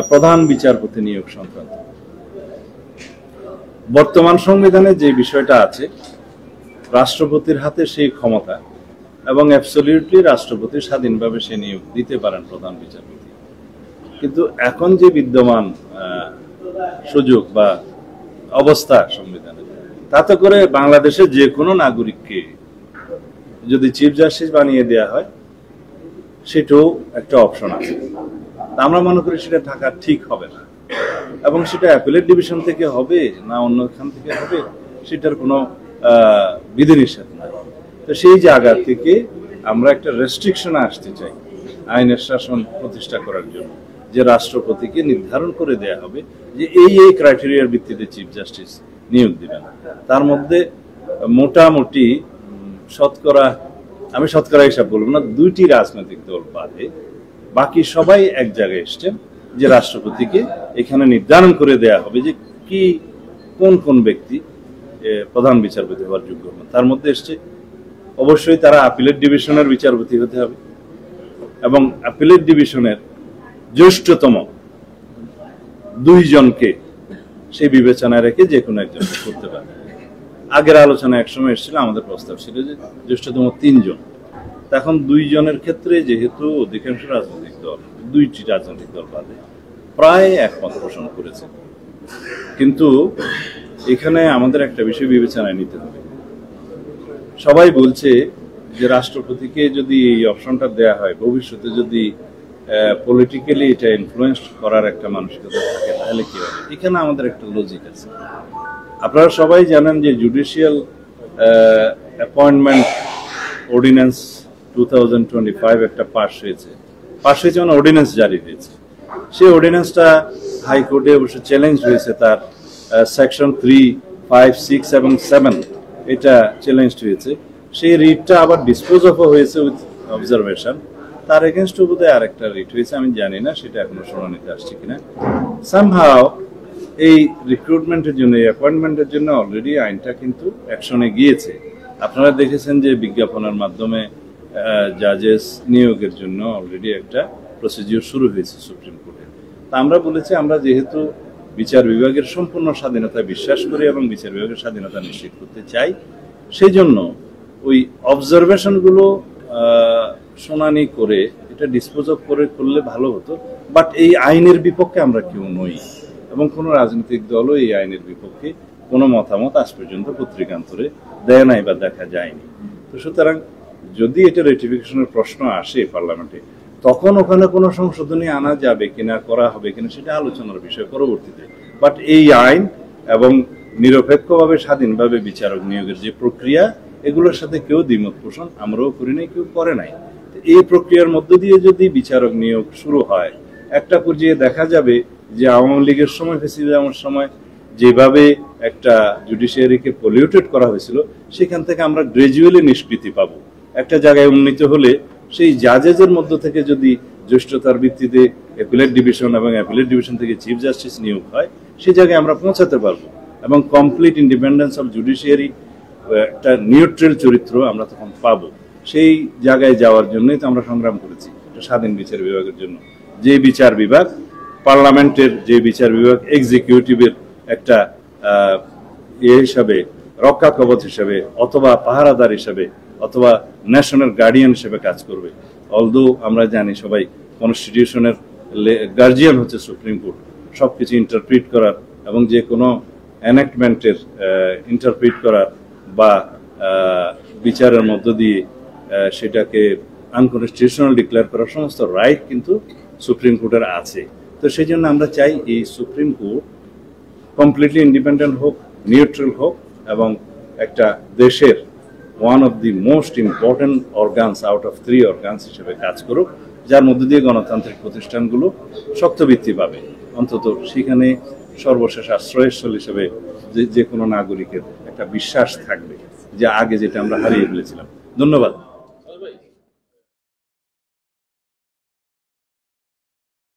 প্রধান বিচারপতি নিয়োগ সংক্রান্ত বর্তমান সংবিধানে যে বিষয়টা আছে, রাষ্ট্রপতির হাতে সেই ক্ষমতা এবং অ্যাবসলিউটলি রাষ্ট্রপতি স্বাধীনভাবে সে নিয়োগ দিতে পারেন প্রধান বিচারপতি। কিন্তু এখন যে বিদ্যমান সুযোগ বা অবস্থা সংবিধানে, তাতে করে বাংলাদেশের যে কোনো নাগরিককে যদি চিফ জাস্টিস বানিয়ে দেওয়া হয়, সেটাও একটা অপশন আছে। আমরা মনে করি সেটা থাকা ঠিক হবে না, এবং সেটা অ্যাপিলেট ডিভিশন থেকে হবে না অন্যখান থেকে হবে, সেটার কোনো বিধিনিষেধ নাই। তো সেই জায়গা থেকে আমরা একটা রেস্ট্রিকশনে আসতে চাই আইনের শাসন প্রতিষ্ঠা করার জন্য, যে রাষ্ট্রপতিকে নির্ধারণ করে দেয়া হবে যে এই ক্রাইটেরিয়ার ভিত্তিতে চিফ জাস্টিস নিয়োগ দিবেন। তার মধ্যে মোটামুটি আমি শতকরা হিসাব বলবো না, 2টি রাজনৈতিক দল বাদে বাকি সবাই এক জায়গায় এসছেন যে রাষ্ট্রপতিকে এখানে নির্ধারণ করে দেয়া হবে যে কোন ব্যক্তি প্রধান বিচারপতি হওয়ার যোগ্য হন। তার মধ্যে এসছে অবশ্যই তারা আপিলেট ডিভিশনের বিচারপতি হতে হবে, এবং আপিলেট ডিভিশনের জ্যেষ্ঠতম 2 জনকে সেই বিবেচনায় রেখে যে কোনো একজন করতে পারে। আগের আলোচনা একসময় এসেছিল, আমাদের প্রস্তাব ছিল যে জ্যেষ্ঠতম 3 জন। এখন 2 জনের ক্ষেত্রে যেহেতু অধিকাংশ রাজনৈতিক দল, 2টি রাজনৈতিক দল বাদে প্রায় একমত পোষণ করেছে। কিন্তু এখানে আমাদের একটা বিষয় বিবেচনায় নিতে হবে। সবাই বলছে যে রাষ্ট্রপতিকে যদি এই অপশনটা দেয়া হয়, ভবিষ্যতে যদি পলিটিক্যালি এটা ইনফ্লুয়েন্স করার একটা মানসিকতা থাকে, তাহলে কি হবে? এখানে আমাদের একটা লজিক আছে। আপনারা সবাই জানেন যে জুডিশিয়াল অ্যাপয়েন্টমেন্ট অর্ডিন্যান্স 2025 একটা পাস হয়েছে মানে অর্ডিন্যান্স জারি হয়েছে। সেই অর্ডিন্যান্সটা হাইকোর্টে অবশ্য চ্যালেঞ্জ হয়েছে, তার সেকশন 3, 5, 6 এবং 7 এটা চ্যালেঞ্জ হয়েছে। সেই রিটটা আবার ডিসপোজ অফ হয়েছে উইথ অবজারভেশন। তার এগেনস্ট বোধহয় আরেকটা রিট হয়েছে, আমি জানি না সেটা এখনো শুনানিতে আসছে কিনা। সামহাও এই রিক্রুটমেন্টের জন্য, এই অ্যাপয়েন্টমেন্টের জন্য অলরেডি আইনটা কিন্তু অ্যাকশনে গিয়েছে। আপনারা দেখেছেন যে বিজ্ঞাপনের মাধ্যমে জাজেস নিয়োগের জন্য অলরেডি একটা প্রসিডিউর শুরু হয়েছে সুপ্রিম কোর্টে। তা আমরা বলেছি, আমরা যেহেতু বিচার বিভাগের সম্পূর্ণ স্বাধীনতা বিশ্বাস করি এবং বিচার বিভাগের স্বাধীনতা নিশ্চিত করতে চাই, সেই জন্য ওই অবজারভেশনগুলো শুনানি করে এটা ডিসপোজ অফ করলে ভালো হতো। বাট এই আইনের বিপক্ষে আমরা কেউ নই, এবং কোনো রাজনৈতিক দলও এই আইনের বিপক্ষে কোনো মতামত আজ পর্যন্ত পত্রিকান্তরে দেয় নাই বা দেখা যায়নি। তো সুতরাং যদি এটা রেটিফিকেশনের প্রশ্ন আসে পার্লামেন্টে, তখন ওখানে কোনো সংশোধনী আনা যাবে কিনা, করা হবে কিনা, সেটা আলোচনার বিষয় পরবর্তীতে। বাট এই আইন এবং নিরপেক্ষভাবে স্বাধীনভাবে বিচারক নিয়োগের যে প্রক্রিয়া, এগুলোর সাথে কেউ দ্বিমত পোষণ আমরাও করি নাই, কেউ করে নাই। এই প্রক্রিয়ার মধ্য দিয়ে যদি বিচারক নিয়োগ শুরু হয়, একটা পর্যায়ে দেখা যাবে যে আওয়ামী লীগের সময়, ফ্যাসিবাদের সময় যেভাবে একটা জুডিশিয়ারিকে পলিউটেড করা হয়েছিল, সেখান থেকে আমরা গ্রাজুয়ালি নিষ্কৃতি পাবো। একটা জায়গায় উন্নীত হলে সেই জাজেসের মধ্য থেকে যদি জ্যেষ্ঠতার ভিত্তিতে অ্যাপিলেট ডিভিশন এবং অ্যাপিলেট ডিভিশন থেকে চিফ জাস্টিস নিয়োগ হয়, সেই জায়গায় আমরা পৌঁছাতে পারবো, এবং কমপ্লিট ইন্ডিপেন্ডেন্স অফ জুডিশিয়ারি, একটা নিউট্রাল চরিত্র আমরা তখন পাবো। সেই জায়গায় যাওয়ার জন্যই তো আমরা সংগ্রাম করেছি, স্বাধীন বিচার বিভাগের জন্য। যে বিচার বিভাগ পার্লামেন্টের, যে বিচার বিভাগ এক্সিকিউটিভের একটা হিসাবে, রক্ষা কবচ হিসেবে, অথবা পাহারাদার হিসেবে, অথবা ন্যাশনাল গার্ডিয়ান হিসেবে কাজ করবে। অলদো আমরা জানি সবাই, কনস্টিটিউশনের গার্জিয়ান হচ্ছে সুপ্রিম কোর্ট, সবকিছু ইন্টারপ্রিট করার এবং যে কোনো এনাক্টমেন্টের ইন্টারপ্রিট করার বা বিচারের মধ্য দিয়ে সেটাকে আনকনস্টিটিউশনাল ডিক্লেয়ার করার সমস্ত রাইট কিন্তু সুপ্রিম কোর্টের আছে। তো সেই জন্য আমরা চাই এই সুপ্রিম কোর্ট কমপ্লিটলি ইন্ডিপেন্ডেন্ট হোক, নিউট্রাল হোক, এবং একটা দেশের one of the most important organs out of 3 organs হিসেবে কাজ করুক, যার মধ্যে দিয়ে গণতান্ত্রিক প্রতিষ্ঠানগুলো শক্ত ভিত্তি পাবে। অন্তত সেখানে সর্বশেষ আশ্রয়স্থল হিসেবে যে কোনো নাগরিকের একটা বিশ্বাস থাকবে, যে আগে যেটা আমরা হারিয়ে ফেলেছিলাম। ধন্যবাদ।